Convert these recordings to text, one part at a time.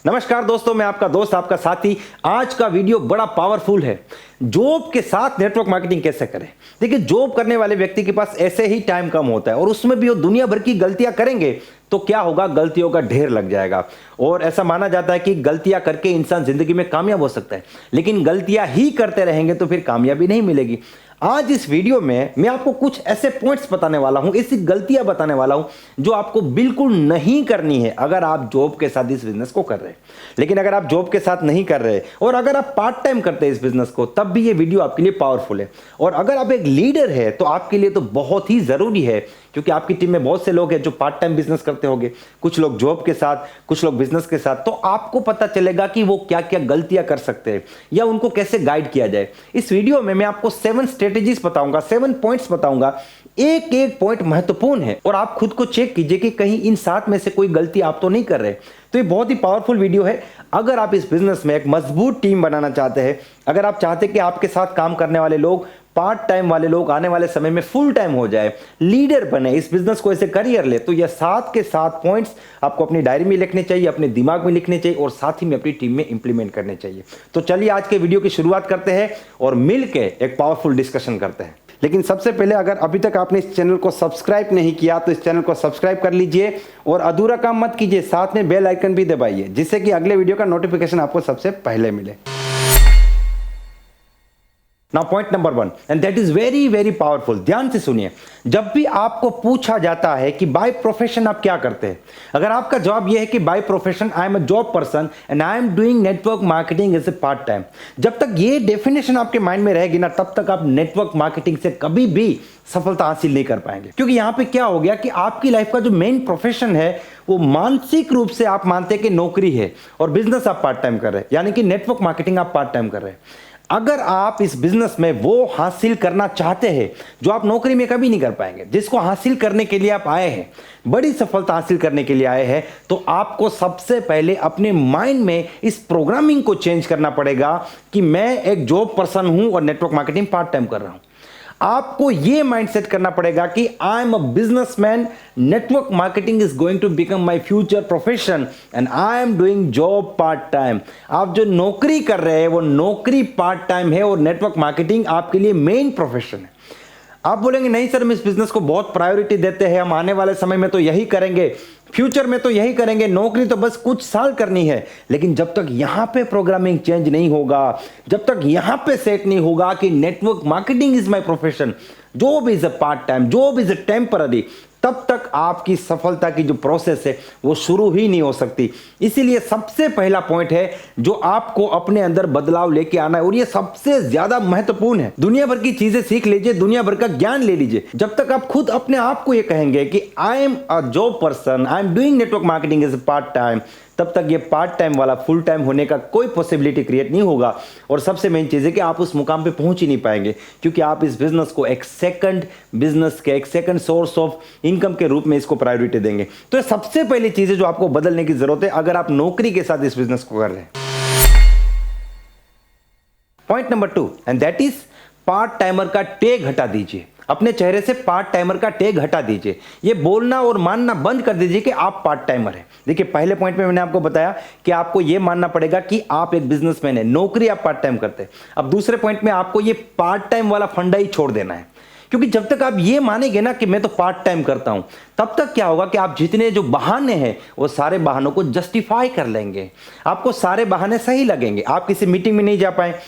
नमस्कार दोस्तों, मैं आपका दोस्त, आपका साथी। आज का वीडियो बड़ा पावरफुल है। जॉब के साथ नेटवर्क मार्केटिंग कैसे करें। देखिए, जॉब करने वाले व्यक्ति के पास ऐसे ही टाइम कम होता है और उसमें भी वो दुनिया भर की गलतियां करेंगे तो क्या होगा, गलतियों का ढेर लग जाएगा। और ऐसा माना जाता है कि गलतियां करके इंसान जिंदगी में कामयाब हो सकता है, लेकिन गलतियां ही करते रहेंगे तो फिर कामयाबी नहीं मिलेगी। आज इस वीडियो में मैं आपको कुछ ऐसे पॉइंट्स बताने वाला हूं, ऐसी गलतियां बताने वाला हूं जो आपको बिल्कुल नहीं करनी है अगर आप जॉब के साथ इस बिजनेस को कर रहे हैं। लेकिन अगर आप जॉब के साथ नहीं कर रहे और अगर आप पार्ट टाइम करते हैं इस बिजनेस को, तब भी ये वीडियो आपके लिए पावरफुल है। और अगर आप एक लीडर है तो आपके लिए तो बहुत ही जरूरी है, क्योंकि आपकी टीम में बहुत से लोग हैं जो पार्ट टाइम बिजनेस करते होंगे, कुछ लोग जॉब के साथ, कुछ लोग बिजनेस के साथ। तो आपको पता चलेगा कि वो क्या क्या गलतियां कर सकते हैं या उनको कैसे गाइड किया जाए। इस वीडियो में मैं आपको 7 स्ट्रेटेजीज बताऊंगा, 7 पॉइंट्स बताऊंगा। एक एक पॉइंट महत्वपूर्ण है और आप खुद को चेक कीजिए कि कहीं इन 7 में से कोई गलती आप तो नहीं कर रहे। तो ये बहुत ही पावरफुल वीडियो है। अगर आप इस बिजनेस में एक मजबूत टीम बनाना चाहते हैं, अगर आप चाहते हैं कि आपके साथ काम करने वाले लोग, पार्ट टाइम वाले लोग आने वाले समय में फुल टाइम हो जाए, लीडर बने, इस बिजनेस को ऐसे करियर ले, तो ये 7 के 7 पॉइंट्स आपको अपनी डायरी में लिखने चाहिए, अपने दिमाग में लिखने चाहिए और साथ ही में अपनी टीम में इंप्लीमेंट करने चाहिए। तो चलिए आज के वीडियो की शुरुआत करते हैं और मिलकर एक पावरफुल डिस्कशन करते हैं। लेकिन सबसे पहले, अगर अभी तक आपने इस चैनल को सब्सक्राइब नहीं किया तो इस चैनल को सब्सक्राइब कर लीजिए और अधूरा काम मत कीजिए, साथ में बेल आइकन भी दबाइए जिससे कि अगले वीडियो का नोटिफिकेशन आपको सबसे पहले मिले। Now point number 1, and that is very very powerful. ध्यान से सुनिए। जब भी आपको पूछा जाता है कि बाय प्रोफेशन आप क्या करते हैं, अगर आपका जवाब यह है कि by profession I am a job person and I am doing network marketing as a part time, जब तक ये डेफिनेशन आपके माइंड में रहेगी ना, तब तक आप नेटवर्क मार्केटिंग से कभी भी सफलता हासिल नहीं कर पाएंगे। क्योंकि यहां पे क्या हो गया कि आपकी लाइफ का जो मेन प्रोफेशन है वो मानसिक रूप से आप मानते हैं कि नौकरी है और बिजनेस आप पार्ट टाइम कर रहे हैं, यानी कि नेटवर्क मार्केटिंग आप पार्ट टाइम कर रहे हैं। अगर आप इस बिजनेस में वो हासिल करना चाहते हैं जो आप नौकरी में कभी नहीं कर पाएंगे, जिसको हासिल करने के लिए आप आए हैं, बड़ी सफलता हासिल करने के लिए आए हैं, तो आपको सबसे पहले अपने माइंड में इस प्रोग्रामिंग को चेंज करना पड़ेगा कि मैं एक जॉब पर्सन हूं और नेटवर्क मार्केटिंग पार्ट टाइम कर रहा हूं। आपको यह माइंडसेट करना पड़ेगा कि I am a businessman, network marketing is going to become my future profession and I am doing job part time. आप जो नौकरी कर रहे हैं वो नौकरी पार्ट टाइम है और नेटवर्क मार्केटिंग आपके लिए मेन प्रोफेशन है। आप बोलेंगे नहीं सर, हम इस बिजनेस को बहुत प्रायोरिटी देते हैं, हम आने वाले समय में तो यही करेंगे, फ्यूचर में तो यही करेंगे, नौकरी तो बस कुछ साल करनी है। लेकिन जब तक यहां पे प्रोग्रामिंग चेंज नहीं होगा, जब तक यहां पे सेट नहीं होगा कि network marketing is my profession, job is a part time, job is a temporary, तब तक आपकी सफलता की जो प्रोसेस है वो शुरू ही नहीं हो सकती। इसीलिए सबसे पहला पॉइंट है जो आपको अपने अंदर बदलाव लेके आना है और ये सबसे ज्यादा महत्वपूर्ण है। दुनिया भर की चीजें सीख लीजिए, दुनिया भर का ज्ञान ले लीजिए, जब तक आप खुद अपने आप को ये कहेंगे कि I am a job person, I am doing network marketing as a part time, तब तक ये पार्ट टाइम वाला फुल टाइम होने का कोई पॉसिबिलिटी क्रिएट नहीं होगा। और सबसे मेन चीज है कि आप उस मुकाम पे पहुंच ही नहीं पाएंगे, क्योंकि आप इस बिजनेस को एक सेकंड बिजनेस के, एक सेकंड सोर्स ऑफ इनकम के रूप में इसको प्रायोरिटी देंगे। तो ये सबसे पहली चीज है जो आपको बदलने की जरूरत है अगर आप नौकरी के साथ इस बिजनेस को कर रहे हैं। Point number 2, and that is part timer का टैग हटा दीजिए। अपने चेहरे से पार्ट टाइमर का टैग हटा दीजिए। ये बोलना और मानना बंद कर दीजिए कि आप पार्ट टाइमर हैं। देखिए, पहले पॉइंट में मैंने आपको बताया कि आपको ये मानना पड़ेगा कि आप एक बिजनेसमैन हैं, नौकरी आप पार्ट टाइम करते हैं। अब दूसरे पॉइंट में आपको ये पार्ट टाइम वाला फंडा ही छोड़ देना है, क्योंकि जब तक आप ये मानेंगे ना कि मैं तो पार्ट टाइम करता हूं, तब तक क्या होगा कि आप जितने जो बहाने हैं वो सारे बहानों को जस्टिफाई कर लेंगे। आपको सारे बहाने सही लगेंगे। आप किसी मीटिंग में नहीं जा पाए,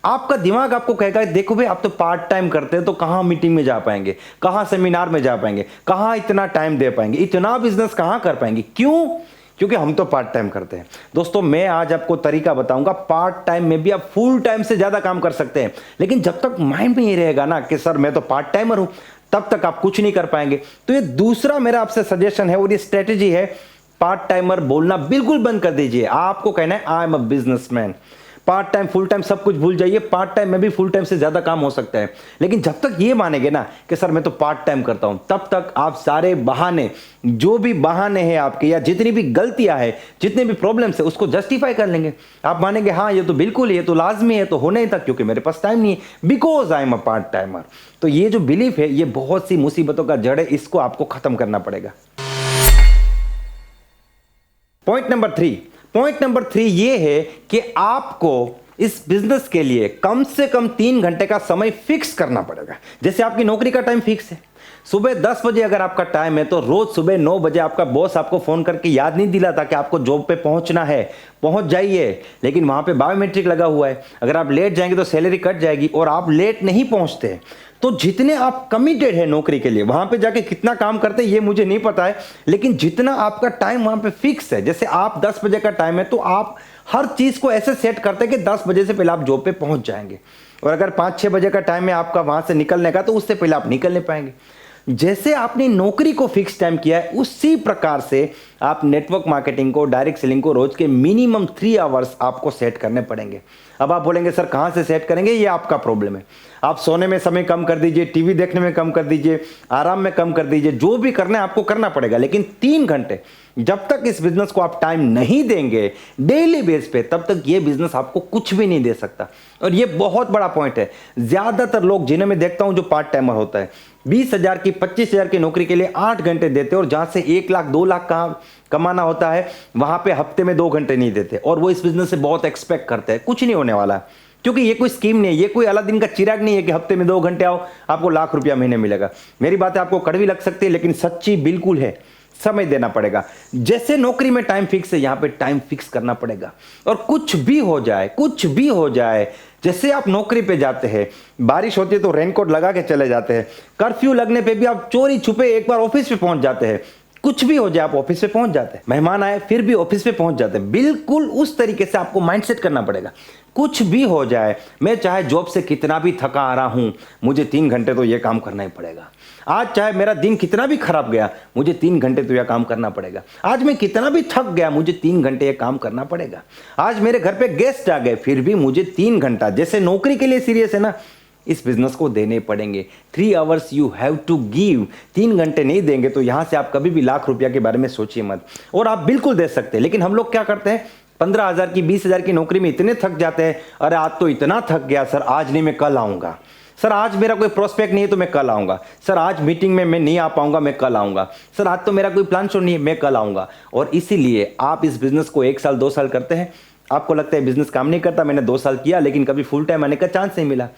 आपका दिमाग आपको कहेगा देखो भाई आप तो पार्ट टाइम करते हैं, तो कहां मीटिंग में जा पाएंगे, कहां सेमिनार में जा पाएंगे, कहां इतना टाइम दे पाएंगे, इतना बिजनेस कहां कर पाएंगे। क्यों? क्योंकि हम तो पार्ट टाइम करते हैं। दोस्तों, मैं आज आपको तरीका बताऊंगा, पार्ट टाइम में भी आप फुल टाइम से ज्यादा काम कर सकते हैं। लेकिन जब तक माइंड में ये रहेगा ना कि सर मैं तो पार्ट टाइमर हूं, तब तक आप कुछ नहीं कर पाएंगे। तो ये दूसरा मेरा आपसे सजेशन है और ये स्ट्रेटेजी है, पार्ट टाइमर बोलना बिल्कुल बंद कर दीजिए। आपको कहना है आई am a businessman. Part time full time सब कुछ भूल जाइए, पार्ट टाइम में भी फुल टाइम से ज्यादा काम हो सकता है। लेकिन जब तक ये मानेंगे ना कि सर मैं तो पार्ट टाइम करता हूं, तब तक आप सारे बहाने, जो भी बहाने हैं आपके या जितनी भी गलतियां हैं, जितने भी प्रॉब्लम्स है, उसको जस्टिफाई कर लेंगे। आप मानेंगे हाँ ये तो बिल्कुल, ये तो लाजमी है, तो होना ही था क्योंकि मेरे पास टाइम नहीं है, because I am a part timer. तो ये जो बिलीफ है ये बहुत सी मुसीबतों का जड़ है, इसको आपको खत्म करना पड़ेगा। पॉइंट नंबर 3, पॉइंट नंबर 3 ये है कि आपको इस बिजनेस के लिए कम से कम 3 घंटे का समय फिक्स करना पड़ेगा। जैसे आपकी नौकरी का टाइम फिक्स है, सुबह 10 बजे अगर आपका टाइम है तो रोज सुबह 9 बजे आपका बॉस आपको फोन करके याद नहीं दिलाता कि आपको जॉब पे पहुंचना है, पहुंच जाइए, लेकिन वहां पे बायोमेट्रिक लगा हुआ है। अगर आप लेट जाएंगे तो सैलरी कट जाएगी और आप लेट नहीं पहुंचते। तो जितने आप कमिटेड है नौकरी के लिए, वहां पे जाके कितना काम करते हैं ये मुझे नहीं पता है, लेकिन जितना आपका टाइम वहां पे फिक्स है, जैसे आप 10 बजे का टाइम है तो आप हर चीज को ऐसे सेट करते हैं कि 10 बजे से पहले आप जॉब पे पहुंच जाएंगे, और अगर 5-6 बजे का टाइम है आपका वहां से निकलने का तो उससे पहले आप निकल नहीं पाएंगे। जैसे आपने नौकरी को फिक्स टाइम किया है उसी प्रकार से आप नेटवर्क मार्केटिंग को, डायरेक्ट सेलिंग को रोज के मिनिमम 3 आवर्स आपको सेट करने पड़ेंगे। अब आप बोलेंगे सर कहां से सेट करेंगे, ये आपका प्रॉब्लम है। आप सोने में समय कम कर दीजिए, टीवी देखने में कम कर दीजिए, आराम में कम कर दीजिए, जो भी करना है आपको करना पड़ेगा, लेकिन 3 घंटे जब तक इस बिजनेस को आप टाइम नहीं देंगे डेली बेस पे, तब तक ये बिजनेस आपको कुछ भी नहीं दे सकता। और ये बहुत बड़ा पॉइंट है। ज्यादातर लोग जिन्हें मैं देखता हूं जो पार्ट टाइमर होता है, 20,000 की 25,000 की नौकरी के लिए 8 घंटे देते और जहां से 1 लाख 2 लाख कमाना होता है वहां पे हफ्ते में 2 घंटे नहीं देते, और वो इस बिजनेस से बहुत एक्सपेक्ट करते हैं। कुछ नहीं होने वाला, क्योंकि ये कोई स्कीम नहीं है, ये कोई अलादीन का चिराग नहीं है कि हफ्ते में 2 घंटे आओ आपको लाख रुपया महीने मिलेगा। मेरी बातें आपको कड़वी लग सकती है लेकिन सच्ची बिल्कुल है। समय देना पड़ेगा। जैसे नौकरी में टाइम फिक्स है, यहां पे टाइम फिक्स करना पड़ेगा। और कुछ भी हो जाए, कुछ भी हो जाए, जैसे आप नौकरी पे जाते हैं, बारिश होती है तो रेनकोट लगा के चले जाते हैं, कर्फ्यू लगने पे भी आप चोरी छुपे एक बार ऑफिस पे पहुंच जाते हैं, कुछ भी हो जाए आप ऑफिस पे पहुंच जाते हैं, मेहमान आए फिर भी ऑफिस पे पहुंच जाते हैं। बिल्कुल उस तरीके से आपको माइंडसेट करना पड़ेगा। कुछ भी हो जाए, मैं चाहे जॉब से कितना भी थका आ रहा हूं, मुझे 3 घंटे तो यह काम करना ही पड़ेगा। आज चाहे मेरा दिन कितना भी खराब गया, मुझे 3 घंटे तो यह काम करना पड़ेगा। आज मैं कितना भी थक गया, मुझे 3 घंटे यह काम करना पड़ेगा। आज मेरे घर पे गेस्ट आ गए, फिर भी मुझे 3 घंटा, जैसे नौकरी के लिए सीरियस है ना, इस बिजनेस को देने पड़ेंगे। 3 hours you have to give. 3 घंटे नहीं देंगे तो यहां से आप कभी भी लाख रुपया के बारे में सोचिए मत। और आप बिल्कुल दे सकते हैं, लेकिन हम लोग क्या करते हैं, 15,000 की 20,000 की नौकरी में इतने थक जाते हैं, अरे आज तो इतना थक गया सर, आज नहीं मैं कल आऊंगा, सर आज मेरा कोई प्रोस्पेक्ट नहीं है तो मैं कल आऊंगा, सर आज मीटिंग में मैं नहीं आ पाऊंगा, मैं कल आऊंगा, सर आज तो मेरा कोई प्लान शो नहीं है, मैं कल आऊंगा। और इसीलिए आप इस बिजनेस को 1 साल 2 साल करते हैं, आपको लगता है बिजनेस काम नहीं करता, मैंने 2 साल किया लेकिन कभी फुल टाइम आने का चांस नहीं मिला।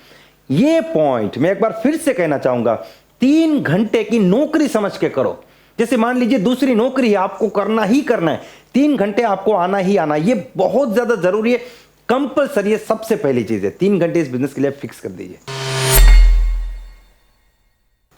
ये पॉइंट मैं एक बार फिर से कहना चाहूंगा, 3 घंटे की नौकरी समझ के करो। जैसे मान लीजिए दूसरी नौकरी है, आपको करना ही करना है, 3 घंटे आपको आना ही आना, ये बहुत ज्यादा जरूरी है, कंपलसरी है, सबसे पहली चीज है। 3 घंटे इस बिजनेस के लिए फिक्स कर दीजिए।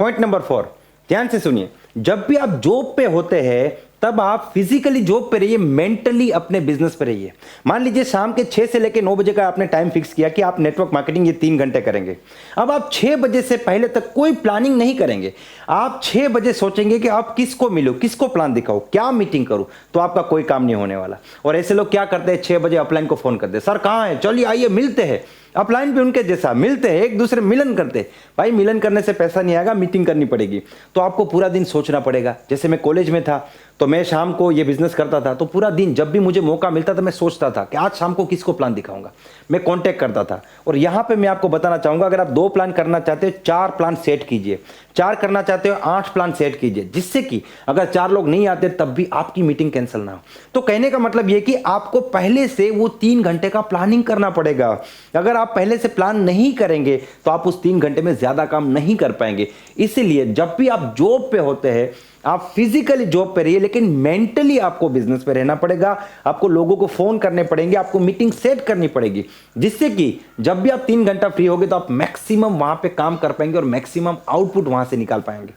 पॉइंट नंबर 4, ध्यान से सुनिए। जब भी आप जॉब पे होते हैं तब आप फिजिकली जॉब पे रहिए, मेंटली अपने बिजनेस पे रहिए। मान लीजिए शाम के 6 से लेकर 9 बजे का आपने टाइम फिक्स किया कि आप नेटवर्क मार्केटिंग ये 3 घंटे करेंगे। अब आप 6 बजे से पहले तक कोई प्लानिंग नहीं करेंगे। आप 6 बजे सोचेंगे कि आप किसको मिलो, किसको प्लान दिखाओ, क्या मीटिंग करूं, तो आपका कोई काम नहीं होने वाला। और ऐसे लोग क्या करते हैं, 6 बजे अपलाइन को फोन करते हैं, सर कहां है, चलिए आइए मिलते हैं। अपलाइन भी उनके जैसा मिलते हैं, एक दूसरे मिलन करते हैं। भाई मिलन करने से पैसा नहीं आएगा, मीटिंग करनी पड़ेगी। तो आपको पूरा दिन सोचना पड़ेगा। जैसे मैं कॉलेज में था तो मैं शाम को ये बिजनेस करता था, तो पूरा दिन जब भी मुझे मौका मिलता था मैं सोचता था कि आज शाम को किसको प्लान दिखाऊंगा, मैं कांटेक्ट करता था। और यहां पे मैं आपको बताना चाहूंगा, अगर आप 2 प्लान करना चाहते हो 4 प्लान सेट कीजिए, 4 करना चाहते हो 8 प्लान सेट कीजिए, जिससे कि अगर 4 लोग नहीं आते तब भी आपकी मीटिंग कैंसिल ना हो। तो कहने का मतलब यह कि आपको पहले से वो 3 घंटे का प्लानिंग करना पड़ेगा। अगर आप पहले से प्लान नहीं करेंगे तो आप उस 3 घंटे में ज्यादा काम नहीं कर पाएंगे। इसीलिए जब भी आप जॉब पे होते हैं, आप फिजिकली जॉब पे रहिए लेकिन मेंटली आपको बिजनेस पे रहना पड़ेगा। आपको लोगों को फोन करने पड़ेंगे, आपको मीटिंग सेट करनी पड़ेगी, जिससे कि जब भी आप 3 घंटा फ्री होगे तो आप मैक्सिमम वहां पे काम कर पाएंगे और मैक्सिमम आउटपुट वहां से निकाल पाएंगे।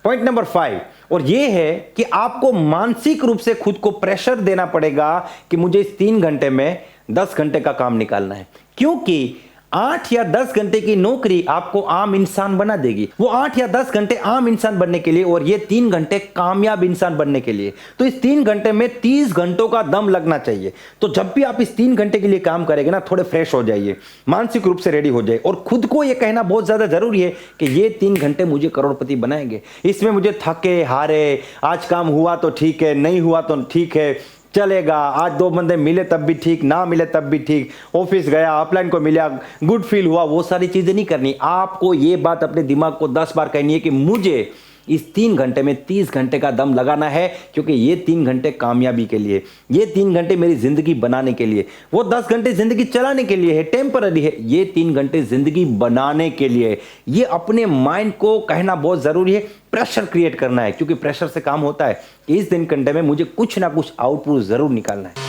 पॉइंट नंबर 5, और यह है कि आपको मानसिक रूप से खुद को प्रेशर देना पड़ेगा कि मुझे इस 3 घंटे में 10 घंटे का काम निकालना है। क्योंकि 8 या 10 घंटे की नौकरी आपको आम इंसान बना देगी। वो 8 या 10 घंटे आम इंसान बनने के लिए और ये 3 घंटे कामयाब इंसान बनने के लिए। तो इस 3 घंटे में 30 घंटों का दम लगना चाहिए। तो जब भी आप इस 3 घंटे के लिए काम करेंगे ना, थोड़े फ्रेश हो जाइए, मानसिक रूप से रेडी हो जाइए और खुद को यह कहना बहुत ज्यादा जरूरी है कि ये 3 घंटे मुझे करोड़पति बनाएंगे। इसमें मुझे थके हारे, आज काम हुआ तो ठीक है, नहीं हुआ तो ठीक है, चलेगा, आज 2 बंदे मिले तब भी ठीक, ना मिले तब भी ठीक, ऑफिस गया अपलाइन को मिला, गुड फील हुआ, वो सारी चीजें नहीं करनी। आपको ये बात अपने दिमाग को 10 बार कहनी है कि मुझे इस 3 घंटे में 30 घंटे का दम लगाना है, क्योंकि ये 3 घंटे कामयाबी के लिए, ये 3 घंटे मेरी ज़िंदगी बनाने के लिए, वो 10 घंटे ज़िंदगी चलाने के लिए है, टेम्पररी है, ये 3 घंटे ज़िंदगी बनाने के लिए। ये अपने माइंड को कहना बहुत ज़रूरी है, प्रेशर क्रिएट करना है, क्योंकि प्रेशर से काम होता है कि इस 3 घंटे में मुझे कुछ ना कुछ आउटपुट ज़रूर निकालना है।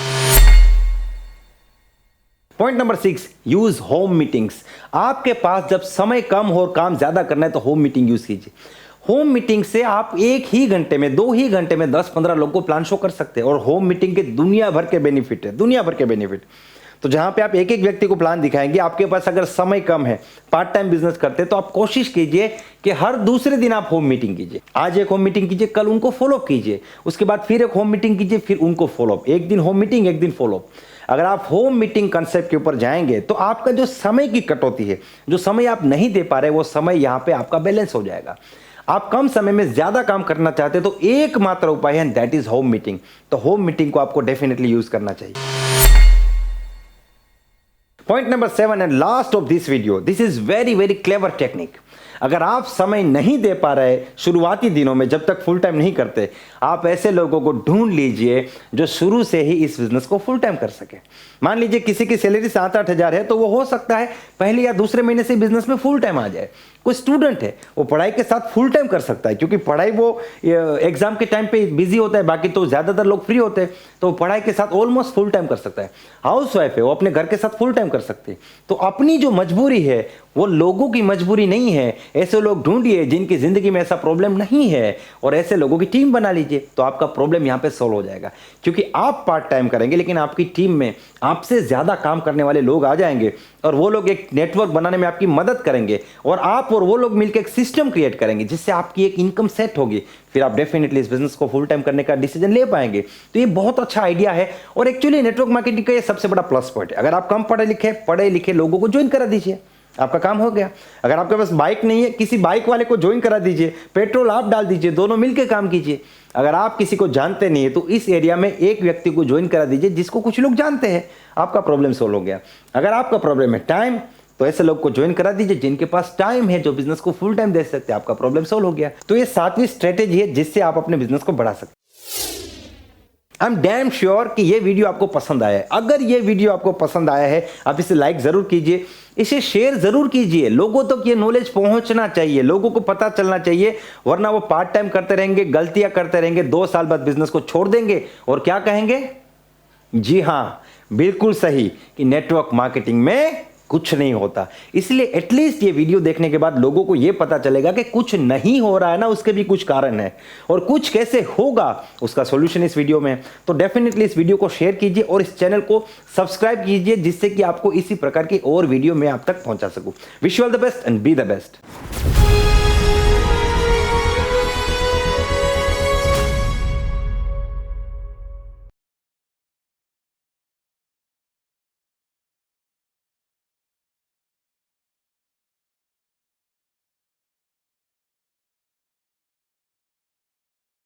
Point number 6, use home meetings. आपके पास जब समय कम हो और काम ज्यादा करना है तो होम मीटिंग यूज कीजिए। होम मीटिंग से आप एक ही घंटे में, 2 ही घंटे में 10-15 लोगों को प्लान शो कर सकते हैं, और होम मीटिंग के दुनिया भर के बेनिफिट है, दुनिया भर के बेनिफिट। तो जहां पे आप एक एक व्यक्ति को प्लान दिखाएंगे, आपके पास अगर समय कम है, पार्ट टाइम बिजनेस करते हैं, तो आप कोशिश कीजिए कि हर दूसरे दिन आप होम मीटिंग कीजिए। आज एक होम मीटिंग कीजिए, कल उनको फॉलोअप कीजिए, उसके बाद फिर एक होम मीटिंग कीजिए, फिर उनको फॉलोअप। एक दिन होम मीटिंग, एक दिन फॉलोअप। अगर आप होम मीटिंग कंसेप्ट के ऊपर जाएंगे तो आपका जो समय की कटौती है, जो समय आप नहीं दे पा रहे, वो समय यहां पे आपका बैलेंस हो जाएगा। आप कम समय में ज्यादा काम करना चाहते हैं तो एकमात्र उपाय है, दैट इज होम मीटिंग। तो होम मीटिंग को आपको डेफिनेटली यूज करना चाहिए। Point number 7 and last of this video, this is very very clever technique. अगर आप समय नहीं दे पा रहे शुरुआती दिनों में, जब तक फुल टाइम नहीं करते, आप ऐसे लोगों को ढूंढ लीजिए जो शुरू से ही इस बिजनेस को फुल टाइम कर सके। मान लीजिए किसी की सैलरी 7-8 हज़ार है, तो वो हो सकता है पहले या दूसरे महीने से बिजनेस में फुल टाइम आ जाए। कोई स्टूडेंट है, वो पढ़ाई के साथ फुल टाइम कर सकता है, क्योंकि पढ़ाई वो एग्जाम के टाइम पे बिजी होता है, बाकी तो ज़्यादातर लोग फ्री होते हैं, तो पढ़ाई के साथ ऑलमोस्ट फुल टाइम कर सकता है। हाउस वाइफ है, वो अपने घर के साथ फुल टाइम कर सकते हैं। तो अपनी जो मजबूरी है वो लोगों की मजबूरी नहीं है। ऐसे लोग ढूंढिए जिनकी जिंदगी में ऐसा प्रॉब्लम नहीं है, और ऐसे लोगों की टीम बना लीजिए, तो आपका प्रॉब्लम यहाँ पे सॉल्व हो जाएगा। क्योंकि आप पार्ट टाइम करेंगे, लेकिन आपकी टीम में आपसे ज्यादा काम करने वाले लोग आ जाएंगे, और वो लोग एक नेटवर्क बनाने में आपकी मदद करेंगे, और आप और वो लोग मिलकर एक सिस्टम क्रिएट करेंगे जिससे आपकी एक इनकम सेट होगी। फिर आप डेफिनेटली इस बिजनेस को फुल टाइम करने का डिसीजन ले पाएंगे। तो ये बहुत अच्छा आइडिया है, और एक्चुअली नेटवर्क मार्केटिंग का ये सबसे बड़ा प्लस पॉइंट है। अगर आप कम पढ़े लिखे लोगों को ज्वाइन करा दीजिए, आपका काम हो गया। अगर आपके पास बाइक नहीं है, किसी बाइक वाले को ज्वाइन करा दीजिए, पेट्रोल आप डाल दीजिए, दोनों मिलकर काम कीजिए। अगर आप किसी को जानते नहीं है तो इस एरिया में एक व्यक्ति को ज्वाइन करा दीजिए जिसको कुछ लोग जानते हैं, आपका प्रॉब्लम सोल्व हो गया। अगर आपका प्रॉब्लम है टाइम, तो ऐसे लोग को ज्वाइन करा दीजिए जिनके पास टाइम है, जो बिजनेस को फुल टाइम दे सकते हैं, आपका प्रॉब्लम सोल्व हो गया। तो ये 7वीं स्ट्रेटेजी है जिससे आप अपने बिजनेस को बढ़ा सकते हैं। आई एम डैम श्योर कि ये वीडियो आपको पसंद आया है। अगर ये वीडियो आपको पसंद आया है, आप इसे लाइक जरूर कीजिए, इसे शेयर जरूर कीजिए। लोगों तक ये नॉलेज पहुंचना चाहिए, लोगों को पता चलना चाहिए, वरना वो पार्ट टाइम करते रहेंगे, गलतियां करते रहेंगे, 2 साल बाद बिजनेस को छोड़ देंगे और क्या कहेंगे? जी हां, बिल्कुल सही, कि नेटवर्क मार्केटिंग में कुछ नहीं होता। इसलिए एटलीस्ट ये वीडियो देखने के बाद लोगों को ये पता चलेगा कि कुछ नहीं हो रहा है ना, उसके भी कुछ कारण है, और कुछ कैसे होगा उसका सॉल्यूशन इस वीडियो में। तो डेफिनेटली इस वीडियो को शेयर कीजिए और इस चैनल को सब्सक्राइब कीजिए, जिससे कि आपको इसी प्रकार की और वीडियो मैं आप तक पहुंचा सकूं। Wish you all the best and be the best.